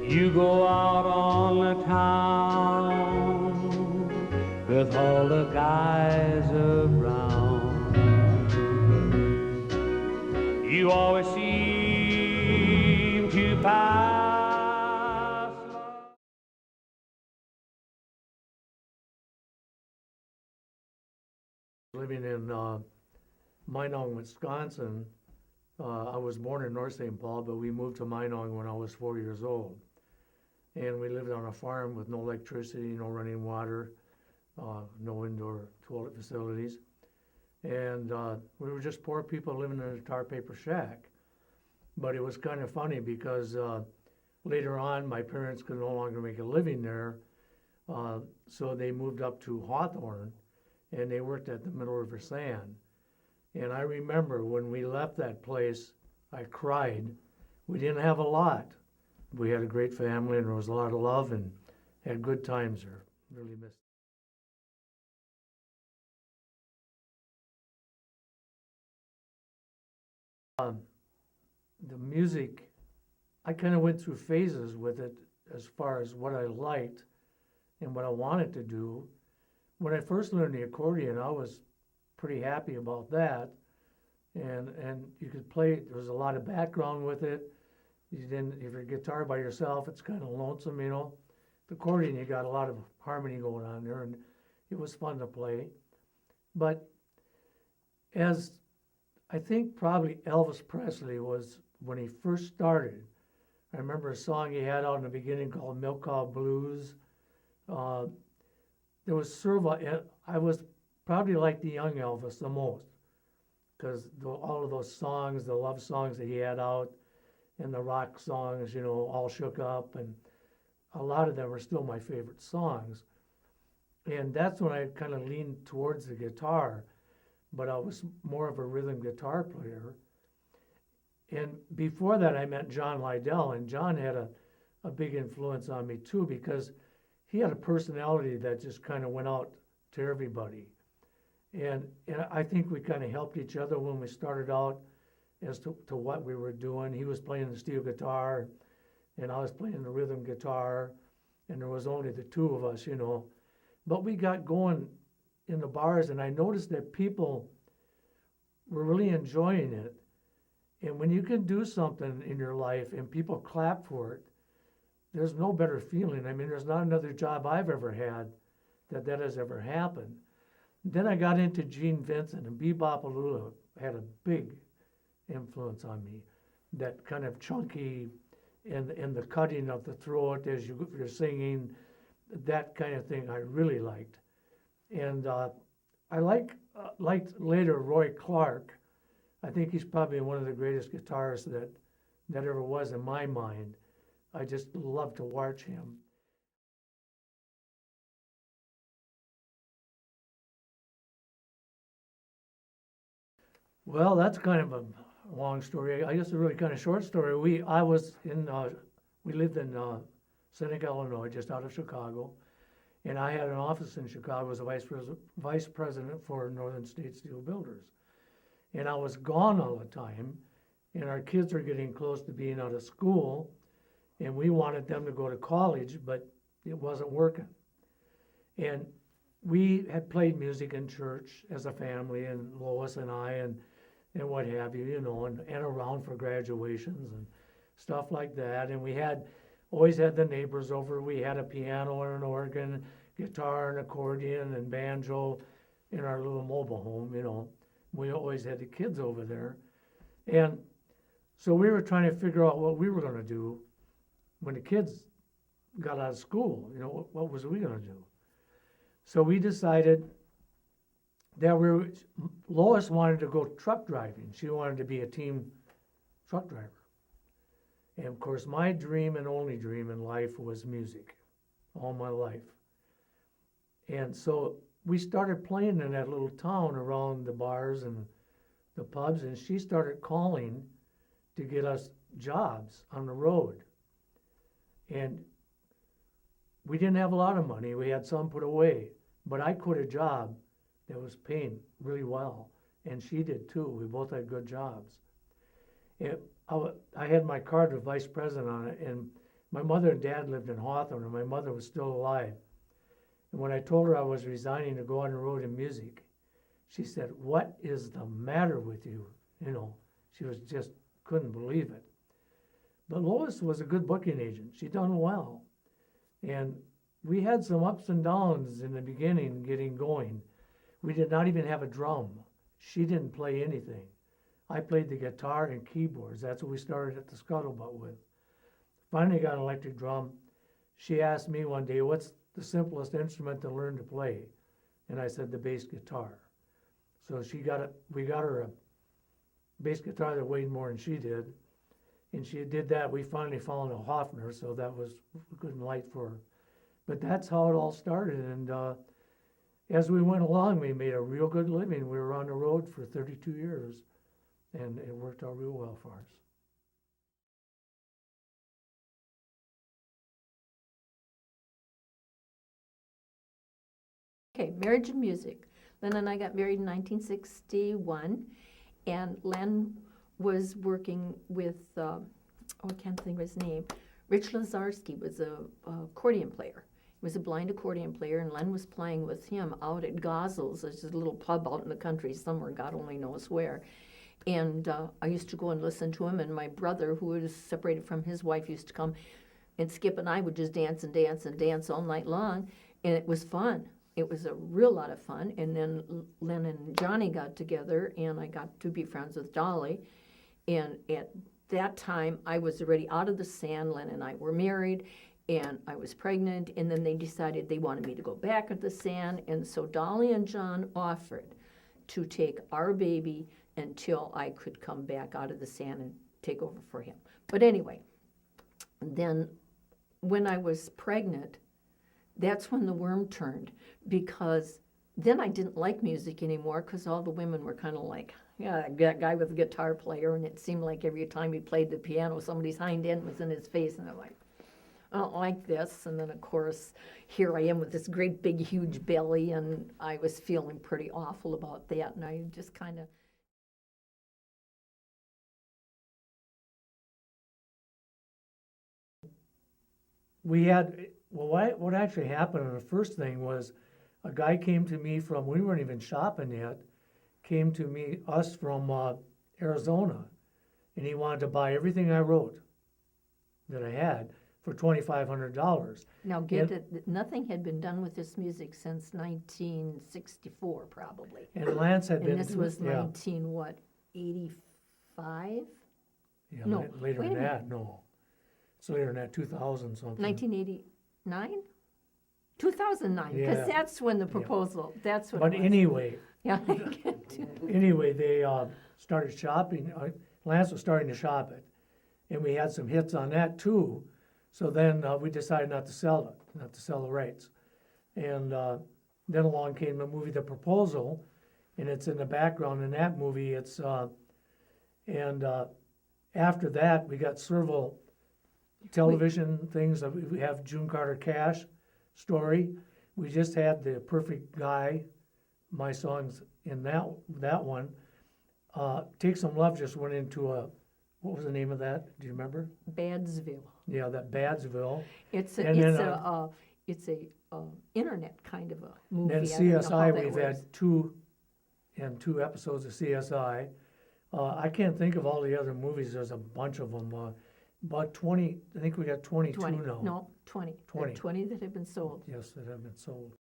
You go out on the town with all the guys around. You always seem to pass. Living in Minong, Wisconsin. I was born in North St. Paul, but we moved to Minong when I was 4 years old. And we lived on a farm with no electricity, no running water, no indoor toilet facilities. And we were just poor people living in a tar paper shack. But it was kind of funny because later on, my parents could no longer make a living there. So they moved up to Hawthorne, and they worked at the Middle River Sand. And I remember when we left that place, I cried. We didn't have a lot. We had a great family, and there was a lot of love, and had good times there. Really missed it. The music, I kind of went through phases with it as far as what I liked and what I wanted to do. When I first learned the accordion, I was pretty happy about that. And you could play, there was a lot of background with it. You didn't, if you're a guitar by yourself, it's kind of lonesome, you know. The accordion, you got a lot of harmony going on there, and it was fun to play. But as I think probably Elvis Presley was, when he first started, I remember a song he had out in the beginning called Milk Cow Blues. There was sort of I was probably like the young Elvis the most, because all of those songs, the love songs that he had out, and the rock songs, you know, All Shook Up, and a lot of them are still my favorite songs. And that's when I kind of leaned towards the guitar, but I was more of a rhythm guitar player. And before that, I met John Lydell, and John had a big influence on me too, because he had a personality that just kind of went out to everybody. And I think we kind of helped each other when we started out as to what we were doing. He was playing the steel guitar, and I was playing the rhythm guitar, and there was only the two of us, you know. But we got going in the bars, and I noticed that people were really enjoying it. And when you can do something in your life and people clap for it, there's no better feeling. I mean, there's not another job I've ever had that has ever happened. Then I got into Gene Vincent, and Bebopalula had a big influence on me. That kind of chunky and the cutting of the throat as you're singing, that kind of thing I really liked. And I liked later Roy Clark. I think he's probably one of the greatest guitarists that ever was in my mind. I just love to watch him. Well, that's kind of a long story. I guess a really kind of short story. We lived in Seneca, Illinois, just out of Chicago, and I had an office in Chicago as a vice president for Northern State Steel Builders. And I was gone all the time, and our kids were getting close to being out of school, and we wanted them to go to college, but it wasn't working. And we had played music in church as a family, and Lois and I, and what have you, you know, and around for graduations and stuff like that. And we always had the neighbors over. We had a piano and an organ, guitar and accordion and banjo in our little mobile home, you know. We always had the kids over there. And so we were trying to figure out what we were going to do when the kids got out of school. You know, what was we going to do? So we decided that Lois wanted to go truck driving. She wanted to be a team truck driver. And of course, my dream and only dream in life was music, all my life. And so we started playing in that little town around the bars and the pubs, and she started calling to get us jobs on the road. And we didn't have a lot of money. We had some put away. But I quit a job that was paying really well, and she did too. We both had good jobs. I had my card with vice president on it, and my mother and dad lived in Hawthorne, and my mother was still alive. And when I told her I was resigning to go on the road in music, she said, "What is the matter with you?" You know, she was just couldn't believe it. But Lois was a good booking agent. She done well. And we had some ups and downs in the beginning getting going. We did not even have a drum. She didn't play anything. I played the guitar and keyboards. That's what we started at the Scuttlebutt with. Finally got an electric drum. She asked me one day, "What's the simplest instrument to learn to play?" And I said, "The bass guitar." So we got her a bass guitar that weighed more than she did. And she did that. We finally found a Hofner, so that was good and light for her. But that's how it all started. And as we went along, we made a real good living. We were on the road for 32 years, and it worked out real well for us. Okay, marriage and music. Len and I got married in 1961, and Len was working with, I can't think of his name. Rich Lazarski was a accordion player. He was a blind accordion player, and Len was playing with him out at Gozel's. There's a little pub out in the country somewhere, God only knows where. And I used to go and listen to him, and my brother, who was separated from his wife, used to come, and Skip and I would just dance and dance and dance all night long, and it was fun. It was a real lot of fun. And then Len and Johnny got together, and I got to be friends with Dolly. And at that time, I was already out of the sand. Len and I were married, and I was pregnant. And then they decided they wanted me to go back at the sand. And so Dolly and John offered to take our baby until I could come back out of the sand and take over for him. But anyway, then when I was pregnant, that's when the worm turned, because then I didn't like music anymore, because all the women were kind of like, yeah, that guy was a guitar player, and it seemed like every time he played the piano, somebody's hind end was in his face, and I'm like, I don't like this. And then, of course, here I am with this great big huge belly, and I was feeling pretty awful about that, and I just kind of... We had, well, what actually happened, the first thing was a guy came to me from, we weren't even shopping yet, came to us from Arizona, and he wanted to buy everything I wrote that I had for $2,500. Now, get it, nothing had been done with this music since 1964, probably. And Lance had been... And this was 85? Yeah, No, later wait a than that, no. It's later than that, 2000 something. 1989? 2009, because Yeah. that's when the proposal, that's what But it was. anyway, Yeah. anyway, they started shopping. Lance was starting to shop it, and we had some hits on that too. So then we decided not to sell the rights. And then along came the movie The Proposal, and it's in the background in that movie. It's and after that we got several television things. We have June Carter Cash story. We just had The Perfect Guy. My songs in that one. Take Some Love just went into what was the name of that? Do you remember? Badsville. Yeah, that Badsville. It's And a internet kind of a movie. Then I don't know how CSI, that we've works. had two episodes of CSI. I can't think of all the other movies. There's a bunch of them. About 20, I think we got 22 20, now. no, 20. There are 20. 20 that have been sold. Yes, that have been sold.